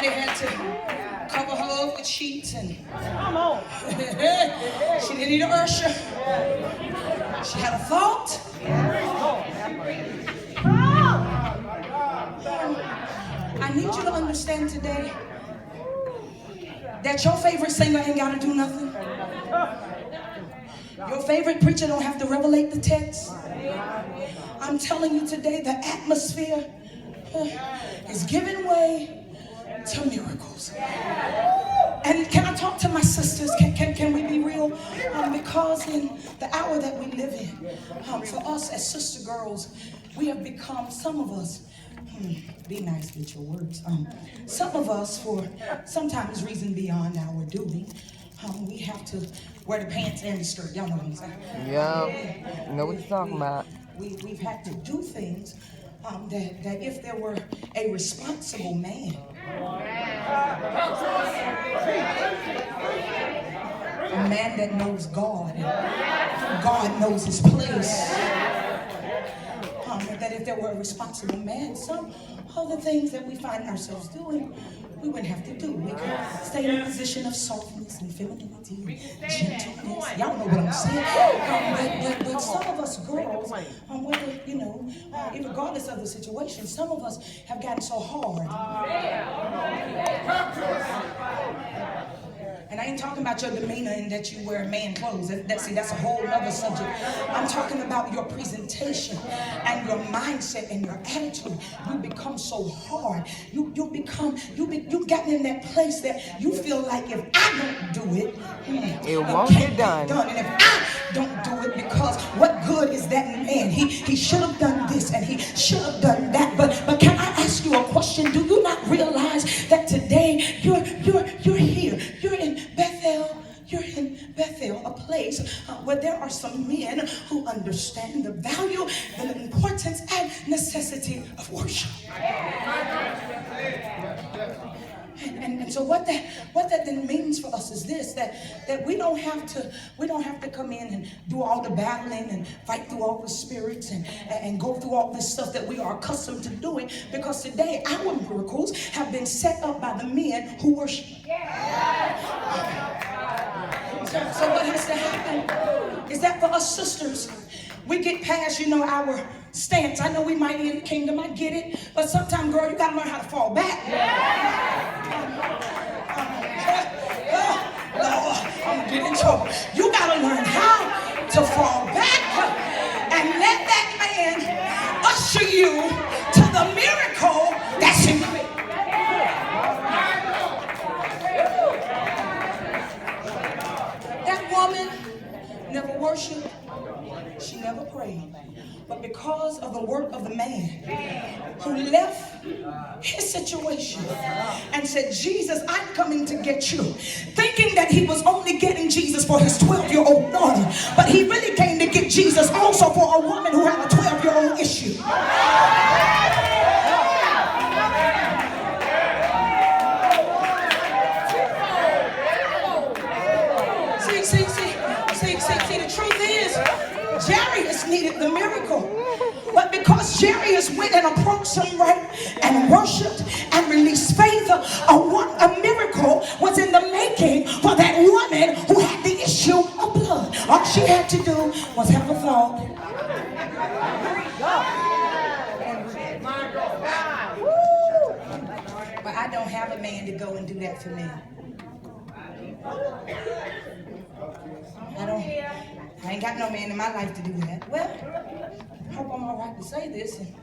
you had to cover her up with sheets and she didn't need an usher. She had a thought. I need you to understand today that your favorite singer ain't got to do nothing. Your favorite preacher don't have to revelate the text. I'm telling you today, the atmosphere is giving way to miracles. And can I talk to my sisters? Can we be real? Because in the hour that we live in, for us as sister girls, we have become, some of us, be nice with your words. Some of us, for sometimes reason beyond our duty, we have to wear the pants and the skirt. Y'all know what I'm saying? Yeah, you know what you're talking about. We've had to do things that if there were a responsible man, a man that knows God, and God knows his place, that if there were a responsible man, some of the things that we find ourselves doing, we wouldn't have to do. We could stay in a position of softness and femininity and gentleness. Y'all know what I'm saying. But some of us girls, whether, regardless of the situation, some of us have gotten so hard. And I ain't talking about your demeanor and that you wear man clothes. That's a whole other subject. I'm talking about your presentation and your mindset and your attitude. You become so hard. You've gotten in that place that you feel like if I don't do it, it won't get done. And if I don't do it, because what good is that man? He should have done this and he should have done that. But can I ask you a question? Do you not realize that today you're here? You're in Bethel. You're in Bethel, a place where there are some men who understand the value, the importance, and necessity of worship. And so what that then means for us is this, that we don't have to come in and do all the battling and fight through all the spirits and go through all this stuff that we are accustomed to doing, because today our miracles have been set up by the men who worship. So what has to happen is that for us sisters, we get past, our stance. I know we might be in the kingdom, I get it, but sometimes, girl, you gotta learn how to fall back. Lord, I'm getting in trouble. You gotta learn how to fall back and let that man usher you to the miracle that's in you. Woman never worshiped, she never prayed, but because of the work of the man who left his situation and said, Jesus, I'm coming to get you, thinking that he was only getting Jesus for his 12-year-old daughter, but he really came to get Jesus also for a woman who had a 12-year-old issue. See, the truth is, Jairus needed the miracle. But because Jairus went and approached him right and worshiped and released faith, a miracle was in the making for that woman who had the issue of blood. All she had to do was have a thought. But I don't have a man to go and do that for me. I ain't got no man in my life to do that. Well, I hope I'm all right to say this. And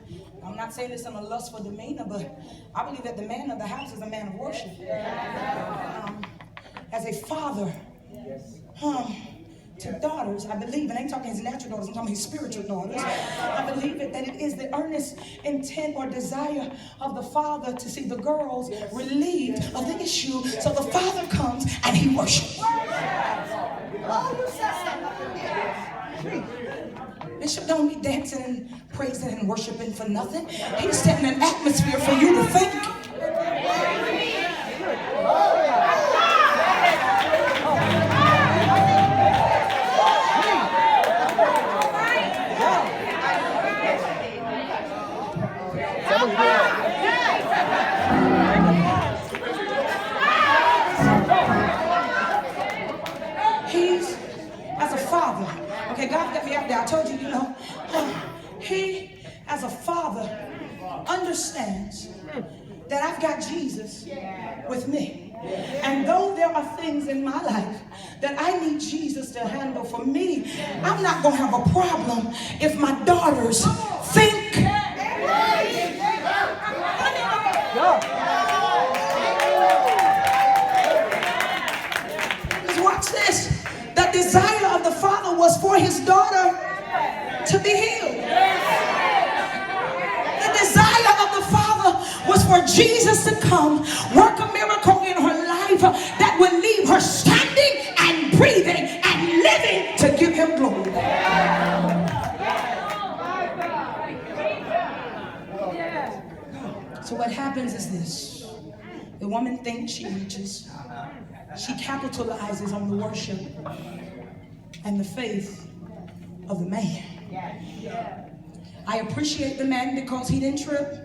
I'm not saying this in a lustful demeanor, but I believe that the man of the house is a man of worship. As a father to daughters, I believe, and I ain't talking his natural daughters, I'm talking his spiritual daughters. I believe that it is the earnest intent or desire of the father to see the girls relieved of the issue. So the father comes and he worships. Bishop don't be dancing and praising and worshiping for nothing. He's setting an atmosphere for you to think. understands that I've got Jesus with me. And though there are things in my life that I need Jesus to handle for me, I'm not going to have a problem if my daughters think. Just watch this. The desire of the Father was for his daughter to be healed. The desire of the Father was for Jesus to come, work a miracle in her life that would leave her standing and breathing and living to give him glory. So what happens is this. The woman thinks she reaches. She capitalizes on the worship and the faith of the man. I appreciate the man because he didn't trip.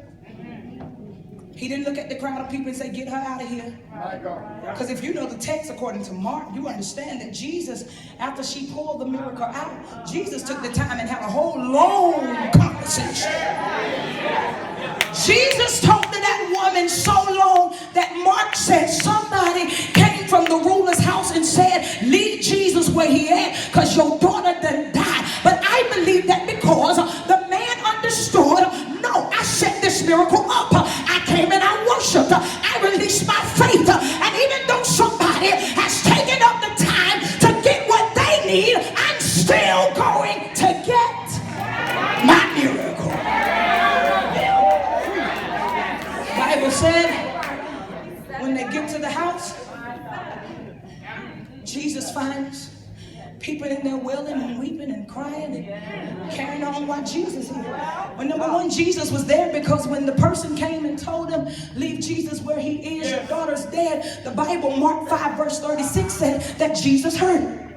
He didn't look at the crowd of people and say, get her out of here. Because if you know the text according to Mark, you understand that Jesus, after she pulled the miracle out, Jesus took the time and had a whole long conversation. Jesus talked to that woman so long that Mark said somebody came from the ruler's house and said, leave Jesus where he at because your daughter done died. But I believe that because the man understood, no, I set this miracle up. I came and I worshiped. I released my faith. And even though somebody has taken up the time to get what they need, I'm still going to get my miracle. The Bible said when they get to the house, Jesus finds people in there wailing and weeping and crying and carrying on while Jesus is here. Well, number one, Jesus was there because when the person came and told him, leave Jesus where he is, your daughter's dead, the Bible, Mark 5 verse 36 said that Jesus heard him.